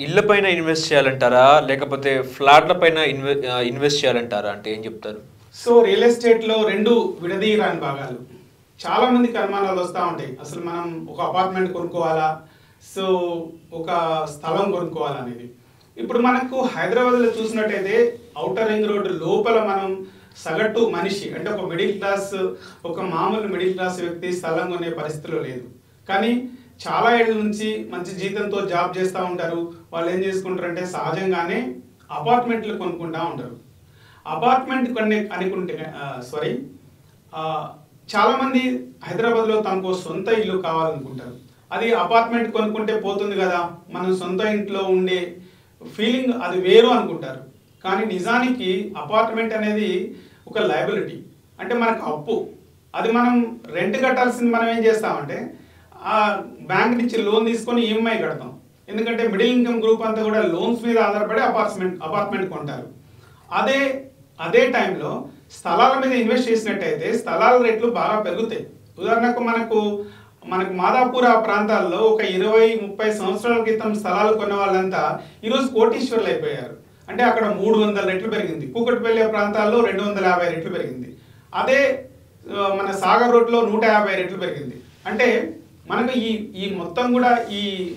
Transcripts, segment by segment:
ఇళ్ల పైన ఇన్వెస్ట్ చేయాలంటారా లేకపోతే ఫ్లాట్ల పైన ఇన్వెస్ట్ చేయాలంటారా అంటే ఏం చెప్తారు? సో రియల్ ఎస్టేట్లో రెండు విడదీయరాని భాగాలు. చాలా మందికి అనుమానాలు వస్తూ ఉంటాయి. అసలు మనం ఒక అపార్ట్మెంట్ కొనుక్కోవాలా, సో ఒక స్థలం కొనుక్కోవాలా అనేది. ఇప్పుడు మనకు హైదరాబాద్లో చూసినట్టయితే ఔటర్ రింగ్ రోడ్డు లోపల మనం సగటు మనిషి అంటే ఒక మిడిల్ క్లాస్, ఒక మామూలు మిడిల్ క్లాస్ వ్యక్తి స్థలం కొనే పరిస్థితిలో లేదు. కానీ చాలా ఏళ్ళ నుంచి మంచి జీతంతో జాబ్ చేస్తూ ఉంటారు. వాళ్ళు ఏం చేసుకుంటారంటే సహజంగానే అపార్ట్మెంట్లు కొనుక్కుంటూ ఉంటారు. అపార్ట్మెంట్ చాలామంది హైదరాబాద్లో తమకు సొంత ఇల్లు కావాలనుకుంటారు. అది అపార్ట్మెంట్ కొనుక్కుంటే పోతుంది కదా, మనం సొంత ఇంట్లో ఉండే ఫీలింగ్ అది వేరు అనుకుంటారు. కానీ నిజానికి అపార్ట్మెంట్ అనేది ఒక లయబిలిటీ, అంటే మనకు అప్పు. అది మనం రెంట్ కట్టాల్సింది మనం ఏం చేస్తామంటే ఆ బ్యాంక్ నుంచి లోన్ తీసుకొని ఈఎంఐ కడతాం. ఎందుకంటే మిడిల్ ఇన్కమ్ గ్రూప్ అంతా కూడా లోన్స్ మీద ఆధారపడి అపార్ట్మెంట్ కొంటారు. అదే టైంలో స్థలాల మీద ఇన్వెస్ట్ చేసినట్టయితే స్థలాల రేట్లు బాగా పెరుగుతాయి. ఉదాహరణకు మనకు మాదాపూర్ ఆ ప్రాంతాల్లో ఒక 20-30 సంవత్సరాల క్రితం స్థలాలు కొన్న వాళ్ళంతా ఈరోజు కోటీశ్వర్లు అయిపోయారు. అంటే అక్కడ 300 రెట్లు పెరిగింది. కూకట్పల్లి ప్రాంతాల్లో 250 రెట్లు పెరిగింది. అదే మన సాగర్ రోడ్లో 150 రెట్లు పెరిగింది. అంటే మనకు ఈ మొత్తం కూడా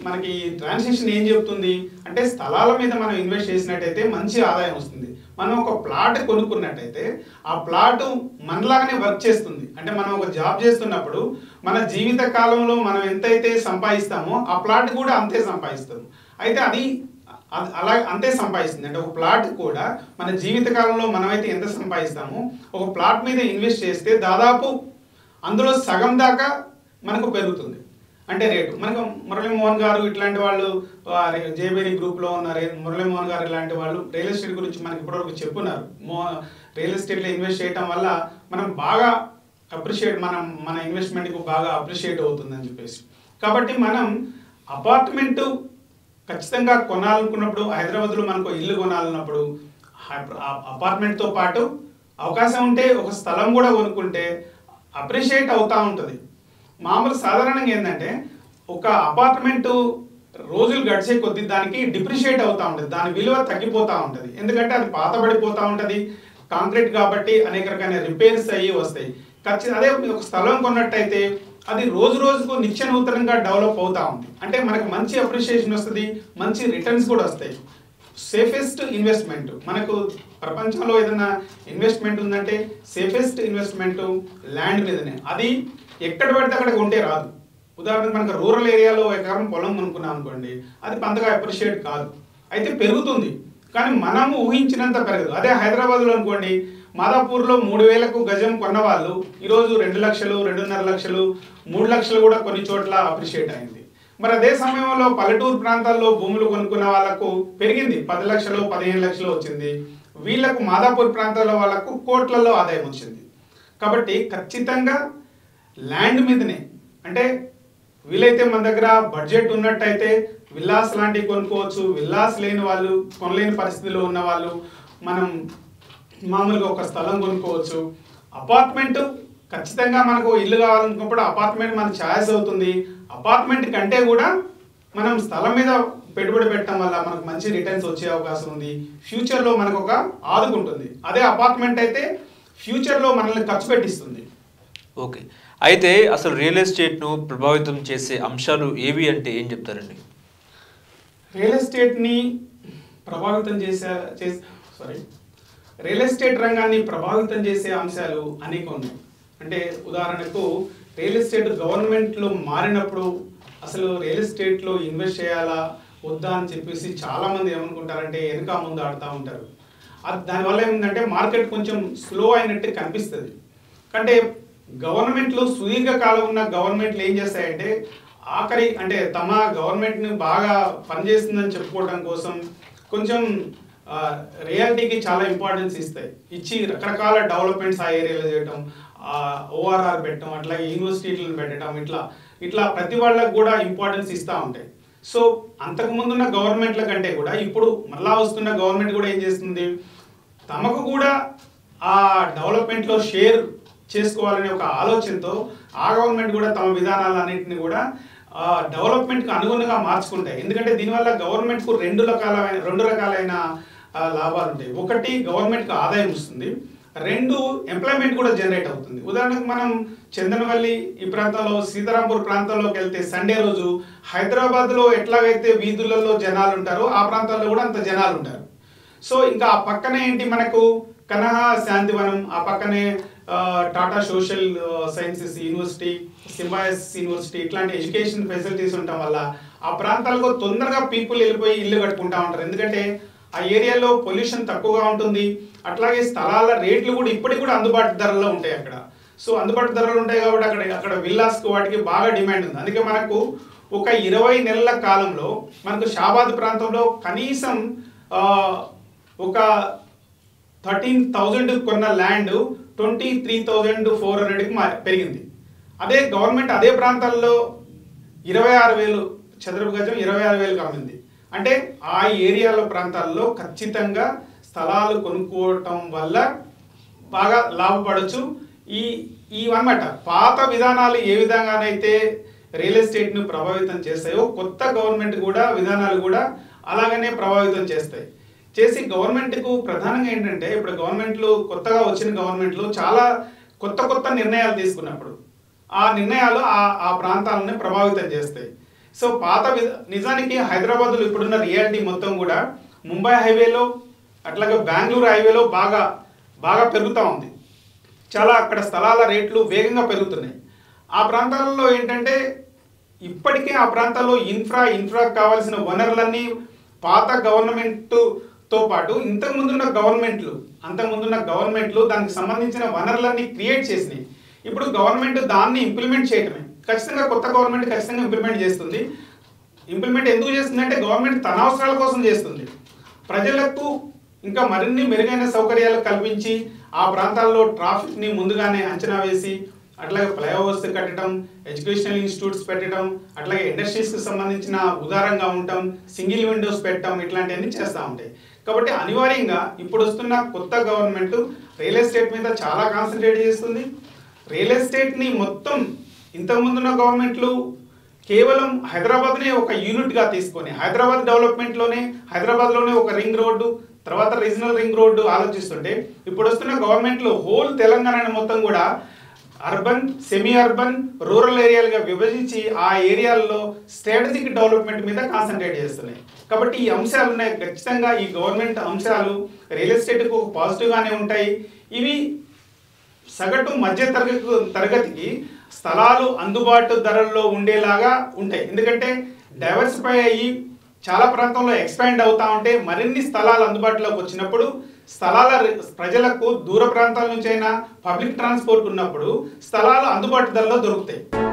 మనకి ట్రాన్సాక్షన్ ఏం చెప్తుంది అంటే స్థలాల మీద మనం ఇన్వెస్ట్ చేసినట్టయితే మంచి ఆదాయం వస్తుంది. మనం ఒక ప్లాట్ కొనుక్కున్నట్టయితే ఆ ప్లాట్ మనలాగానే వర్క్ చేస్తుంది. అంటే మనం ఒక జాబ్ చేస్తున్నప్పుడు మన జీవిత కాలంలో మనం ఎంతైతే సంపాదిస్తామో ఆ ప్లాట్ కూడా అంతే సంపాదిస్తాము. అయితే అలా అంతే సంపాదిస్తుంది. అంటే ఒక ప్లాట్ కూడా మన జీవిత కాలంలో మనమైతే ఎంత సంపాదిస్తామో ఒక ప్లాట్ మీద ఇన్వెస్ట్ చేస్తే దాదాపు అందులో సగం దాకా మనకు పెరుగుతుంది. అంటే రేటు మనకు మురళీమోహన్ గారు ఇట్లాంటి వాళ్ళు జేబీరీ గ్రూప్లో ఉన్న మురళీమోహన్ గారు ఇలాంటి వాళ్ళు రియల్ ఎస్టేట్ గురించి మనకి ఇప్పటివరకు చెప్పున్నారు. రియల్ ఎస్టేట్లో ఇన్వెస్ట్ చేయడం వల్ల మనం బాగా మన ఇన్వెస్ట్మెంట్కి బాగా అప్రిషియేట్ అవుతుందని చెప్పేసి. కాబట్టి మనం అపార్ట్మెంటు ఖచ్చితంగా కొనాలనుకున్నప్పుడు హైదరాబాద్లో మనకు ఇల్లు కొనాలన్నప్పుడు అపార్ట్మెంట్తో పాటు అవకాశం ఉంటే ఒక స్థలం కూడా కొనుక్కుంటే అప్రిషియేట్ అవుతూ ఉంటుంది. మామూలు సాధారణంగా ఏంటంటే ఒక అపార్ట్మెంటు రోజులు గడిచే కొద్దీ దానికి డిప్రిషియేట్ అవుతూ ఉంటుంది, దాని విలువ తగ్గిపోతూ ఉంటుంది. ఎందుకంటే అది పాతబడిపోతూ ఉంటుంది, కాంక్రీట్ కాబట్టి అనేక రకమైన రిపేర్స్ అయ్యి వస్తాయి. అదే ఒక స్థలం కొన్నట్టయితే అది రోజు రోజుకు నిత్య నూతనంగా డెవలప్ అవుతూ ఉంది. అంటే మనకు మంచి అప్రిషియేషన్ వస్తుంది, మంచి రిటర్న్స్ కూడా వస్తాయి. సేఫెస్ట్ ఇన్వెస్ట్మెంట్ మనకు ప్రపంచంలో ఏదైనా ఇన్వెస్ట్మెంట్ ఉందంటే సేఫెస్ట్ ఇన్వెస్ట్మెంట్ ల్యాండ్ మీదనే. అది ఎక్కడ పడితే అక్కడ కొంటే రాదు. ఉదాహరణకు మనకు రూరల్ ఏరియాలో ఎకరం పొలం కొనుక్కున్నాం అనుకోండి, అది అంతగా అప్రిషియేట్ కాదు, అయితే పెరుగుతుంది కానీ మనము ఊహించినంత పెరగదు. అదే హైదరాబాద్లో అనుకోండి, మాదాపూర్లో 3,000కు గజం కొన్న వాళ్ళు ఈరోజు 2 లక్షలు, 2.5 లక్షలు, 3 లక్షలు కూడా కొన్ని చోట్ల అప్రిషియేట్ అయింది. మరి అదే సమయంలో పల్లెటూరు ప్రాంతాల్లో భూములు కొనుక్కున్న వాళ్ళకు పెరిగింది, 10 లక్షలు 15 లక్షలు వచ్చింది. వీళ్లకు మాదాపూర్ ప్రాంతాల వాళ్ళకు కోట్లలో ఆదాయం వచ్చింది. కాబట్టి ఖచ్చితంగా ల్యాండ్ మీదనే, అంటే వీలైతే మన దగ్గర బడ్జెట్ ఉన్నట్టయితే విల్లాస్ లాంటివి కొనుక్కోవచ్చు. విల్లాస్ లేని వాళ్ళు, కొనలేని పరిస్థితిలో ఉన్న వాళ్ళు మనం మామూలుగా ఒక స్థలం కొనుక్కోవచ్చు. అపార్ట్మెంట్ ఖచ్చితంగా మనకు ఇల్లు కావాలనుకున్నప్పుడు అపార్ట్మెంట్ మన ఛాయిస్ అవుతుంది. అపార్ట్మెంట్ కంటే కూడా మనం స్థలం మీద పెట్టుబడి పెట్టడం వల్ల మనకు మంచి రిటర్న్స్ వచ్చే అవకాశం ఉంది. ఫ్యూచర్లో మనకు ఒక ఆదుకుంటుంది. అదే అపార్ట్మెంట్ అయితే ఫ్యూచర్లో మనల్ని ఖర్చు పెట్టిస్తుంది. ఓకే, అయితే అసలు రియల్ ఎస్టేట్ను ప్రభావితం చేసే అంశాలు ఏవి అంటే ఏం చెప్తారండి? రియల్ ఎస్టేట్ని రియల్ ఎస్టేట్ రంగాన్ని ప్రభావితం చేసే అంశాలు అనేక ఉన్నాయి. అంటే ఉదాహరణకు రియల్ ఎస్టేట్ గవర్నమెంట్లో మారినప్పుడు అసలు రియల్ ఎస్టేట్లో ఇన్వెస్ట్ చేయాలా వద్దా అని చెప్పేసి చాలామంది ఏమనుకుంటారంటే వెనుక ముందు ఆడుతూ ఉంటారు. దానివల్ల ఏమిటంటే మార్కెట్ కొంచెం స్లో అయినట్టు కనిపిస్తుంది. అంటే గవర్నమెంట్లు సుదీర్ఘకాలం ఉన్న గవర్నమెంట్లు ఏం చేస్తాయంటే తమ గవర్నమెంట్ని బాగా పనిచేస్తుందని చెప్పుకోవడం కోసం కొంచెం రియాలిటీకి చాలా ఇంపార్టెన్స్ ఇచ్చి రకరకాల డెవలప్మెంట్స్ ఆ ఏరియాలో చేయటం, ఓఆర్ఆర్ పెట్టడం, అట్లాగే యూనివర్సిటీలను పెట్టడం, ఇట్లా ప్రతి వాళ్ళకు కూడా ఇంపార్టెన్స్ ఇస్తూ ఉంటాయి. సో అంతకుముందున్న గవర్నమెంట్ల కంటే కూడా ఇప్పుడు మళ్ళా వస్తున్న గవర్నమెంట్ కూడా ఏం చేస్తుంది, తమకు కూడా ఆ డెవలప్మెంట్లో షేర్ చేసుకోవాలనే ఒక ఆలోచనతో ఆ గవర్నమెంట్ కూడా తమ విధానాలన్నింటినీ కూడా డెవలప్మెంట్కి అనుగుణంగా మార్చుకుంటాయి. ఎందుకంటే దీనివల్ల గవర్నమెంట్కు రెండు రకాలైన లాభాలు ఉంటాయి. ఒకటి, గవర్నమెంట్కి ఆదాయం వస్తుంది. రెండు, ఎంప్లాయ్మెంట్ కూడా జనరేట్ అవుతుంది. ఉదాహరణకు మనం చందనవల్లి ఈ ప్రాంతంలో, సీతారాంపూర్ ప్రాంతంలోకి వెళ్తే సండే రోజు హైదరాబాద్లో ఎట్లాగైతే వీధులలో జనాలు ఉంటారో ఆ ప్రాంతాల్లో కూడా అంత జనాలు ఉంటారు. సో ఇంకా ఆ పక్కనే ఏంటి, మనకు కనహా శాంతివనం, ఆ పక్కనే Tata social sciences university, Symbiosis university, ఇట్లాంటి ఎడ్యుకేషన్ ఫెసిలిటీస్ ఉండటం వల్ల ఆ ప్రాంతాలకు తొందరగా పీపుల్ వెళ్ళిపోయి ఇల్లు కట్టుకుంటా ఉంటారు. ఎందుకంటే ఆ ఏరియాలో పొల్యూషన్ తక్కువగా ఉంటుంది. అట్లాగే స్థలాల రేట్లు కూడా ఇప్పటికి కూడా అందుబాటు ధరల్లో ఉంటాయి అక్కడ. సో అందుబాటు ధరలు ఉంటాయి కాబట్టి అక్కడ విల్లాస్కి వాటికి బాగా డిమాండ్ ఉంది. అందుకే మనకు ఒక 20 నెలల కాలంలో మనకు షాబాద్ ప్రాంతంలో కనీసం ఒక 13,000 కొన్న ల్యాండ్ 23,400కి పెరిగింది. అదే గవర్నమెంట్ అదే ప్రాంతాల్లో 26,000 చదరపు గజం 26,000కి అమ్మింది. అంటే ఆ ఏరియాల ప్రాంతాల్లో ఖచ్చితంగా స్థలాలు కొనుక్కోవటం వల్ల బాగా లాభపడవచ్చు. ఇవన్నమాట పాత విధానాలు ఏ విధంగానైతే రియల్ ఎస్టేట్ను ప్రభావితం చేస్తాయో కొత్త గవర్నమెంట్ కూడా విధానాలు కూడా అలాగనే ప్రభావితం చేసి గవర్నమెంట్కు ప్రధానంగా ఏంటంటే ఇప్పుడు గవర్నమెంట్లు కొత్తగా వచ్చిన గవర్నమెంట్లు చాలా కొత్త నిర్ణయాలు తీసుకున్నప్పుడు ఆ నిర్ణయాలు ఆ ప్రాంతాలను ప్రభావితం చేస్తాయి. సో నిజానికి హైదరాబాద్లో ఇప్పుడున్న రియాలిటీ మొత్తం కూడా ముంబై హైవేలో అట్లాగే బెంగళూరు హైవేలో బాగా పెరుగుతూ ఉంది. చాలా అక్కడ స్థలాల రేట్లు వేగంగా పెరుగుతున్నాయి. ఆ ప్రాంతాలలో ఏంటంటే ఇప్పటికే ఆ ప్రాంతాల్లో ఇన్ఫ్రా కావాల్సిన వనరులన్నీ పాత గవర్నమెంట్తో పాటు అంతకుముందున్న గవర్నమెంట్లు దానికి సంబంధించిన వనరులన్నీ క్రియేట్ చేసినాయి. ఇప్పుడు గవర్నమెంట్ దాన్ని ఇంప్లిమెంట్ చేయడమే. ఖచ్చితంగా కొత్త గవర్నమెంట్ ఖచ్చితంగా ఇంప్లిమెంట్ చేస్తుంది. ఇంప్లిమెంట్ ఎందుకు చేస్తుంది అంటే గవర్నమెంట్ తన అవసరాల కోసం చేస్తుంది. ప్రజలకు ఇంకా మరిన్ని మెరుగైన సౌకర్యాలు కల్పించి ఆ ప్రాంతాల్లో ట్రాఫిక్ని ముందుగానే అంచనా వేసి అట్లాగే ఫ్లైఓవర్స్ కట్టడం, ఎడ్యుకేషనల్ ఇన్స్టిట్యూట్స్ పెట్టడం, అట్లాగే ఇండస్ట్రీస్కి సంబంధించిన ఉదారంగా ఉండటం, సింగిల్ విండోస్ పెట్టడం, ఇట్లాంటివన్నీ చేస్తూ ఉంటాయి. కాబట్టి అనివార్యంగా ఇప్పుడు వస్తున్న కొత్త గవర్నమెంట్ రియల్ ఎస్టేట్ మీద చాలా కాన్సన్ట్రేట్ చేస్తుంది. రియల్ ఎస్టేట్ని మొత్తం ఇంతకుముందున్న గవర్నమెంట్లు కేవలం హైదరాబాద్నే ఒక యూనిట్గా తీసుకొని హైదరాబాద్ హైదరాబాద్లోనే ఒక రింగ్ రోడ్డు, తర్వాత రీజనల్ రింగ్ రోడ్డు ఆలోచిస్తుంటే ఇప్పుడు వస్తున్న గవర్నమెంట్లు హోల్ తెలంగాణ మొత్తం కూడా అర్బన్, సెమీ అర్బన్, రూరల్ ఏరియాలుగా విభజించి ఆ ఏరియాల్లో స్ట్రాటజిక్ డెవలప్మెంట్ మీద కాన్సన్ట్రేట్ చేస్తున్నాయి. కాబట్టి ఈ అంశాలు ఉన్నాయి. ఖచ్చితంగా ఈ గవర్నమెంట్ అంశాలు రియల్ ఎస్టేట్కు పాజిటివ్గానే ఉంటాయి. ఇవి సగటు మధ్య తరగతికి స్థలాలు అందుబాటు ధరల్లో ఉండేలాగా ఉంటాయి. ఎందుకంటే డైవర్సిఫై అయ్యి చాలా ప్రాంతంలో ఎక్స్పాండ్ అవుతా ఉంటే మరిన్ని స్థలాలు అందుబాటులోకి వచ్చినప్పుడు ప్రజలకు దూర ప్రాంతాల నుంచి అయినా పబ్లిక్ ట్రాన్స్పోర్ట్ ఉన్నప్పుడు స్థలాలు అందుబాటు ధరలో దొరుకుతాయి.